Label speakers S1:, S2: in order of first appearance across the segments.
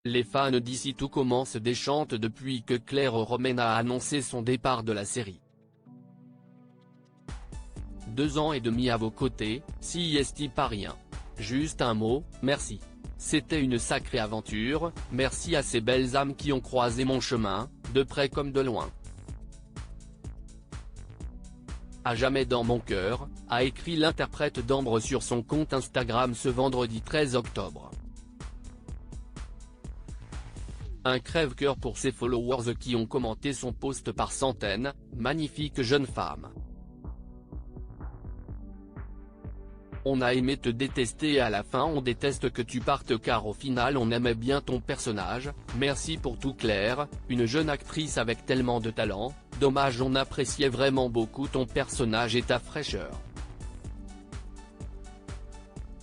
S1: Les fans d'ici tout commence déchantent depuis que Claire Romain a annoncé son départ de la série. 2 ans et demi à vos côtés, si est pas rien. Juste un mot, merci. C'était une sacrée aventure, merci à ces belles âmes qui ont croisé mon chemin, de près comme de loin. À jamais dans mon cœur, a écrit l'interprète d'Ambre sur son compte Instagram ce vendredi 13 octobre. Un crève-cœur pour ses followers qui ont commenté son post par centaines, magnifique jeune femme. On a aimé te détester et à la fin on déteste que tu partes car au final on aimait bien ton personnage, merci pour tout Claire, une jeune actrice avec tellement de talent, dommage on appréciait vraiment beaucoup ton personnage et ta fraîcheur.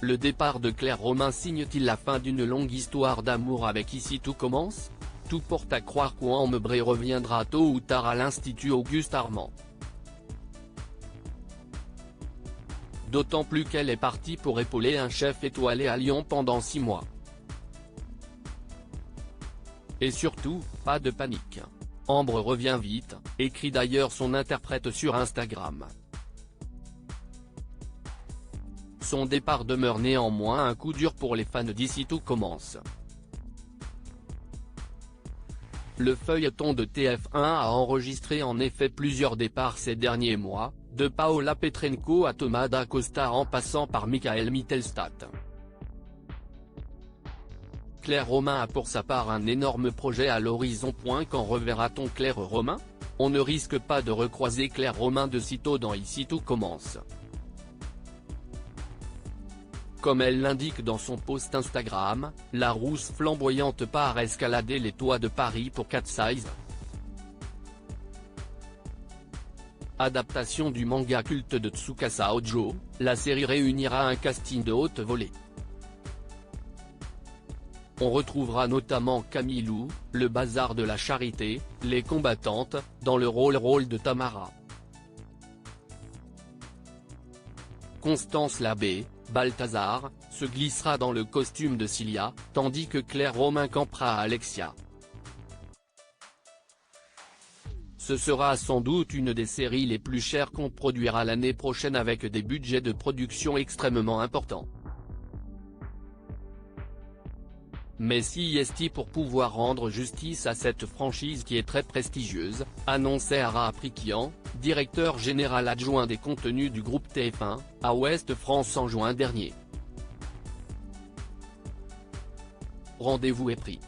S1: Le départ de Claire Romain signe-t-il la fin d'une longue histoire d'amour avec Ici tout commence? Tout porte à croire qu'Ambre reviendra tôt ou tard à l'Institut Auguste Armand. D'autant plus qu'elle est partie pour épauler un chef étoilé à Lyon pendant 6 mois. Et surtout, pas de panique. Ambre revient vite, écrit d'ailleurs son interprète sur Instagram. Son départ demeure néanmoins un coup dur pour les fans d'Ici tout commence. Le feuilleton de TF1 a enregistré en effet plusieurs départs ces derniers mois, de Paola Petrenko à Thomas Dacosta en passant par Michael Mittelstadt. Claire Romain a pour sa part un énorme projet à l'horizon. Quand reverra-t-on Claire Romain? On ne risque pas de recroiser Claire Romain de sitôt dans Ici tout commence. Comme elle l'indique dans son post Instagram, la rousse flamboyante part escalader les toits de Paris pour Cat Size. Adaptation du manga culte de Tsukasa Ojo, la série réunira un casting de haute volée. On retrouvera notamment Camille Lou, le bazar de la charité, les combattantes, dans le rôle de Tamara. Constance Labbé, Balthazar, se glissera dans le costume de Cilia, tandis que Claire Romain campera à Alexia. Ce sera sans doute une des séries les plus chères qu'on produira l'année prochaine avec des budgets de production extrêmement importants. Mais si est pour pouvoir rendre justice à cette franchise qui est très prestigieuse, annonçait Ara Aprikian, directeur général adjoint des contenus du groupe TF1, à Ouest France en juin dernier. Rendez-vous est pris.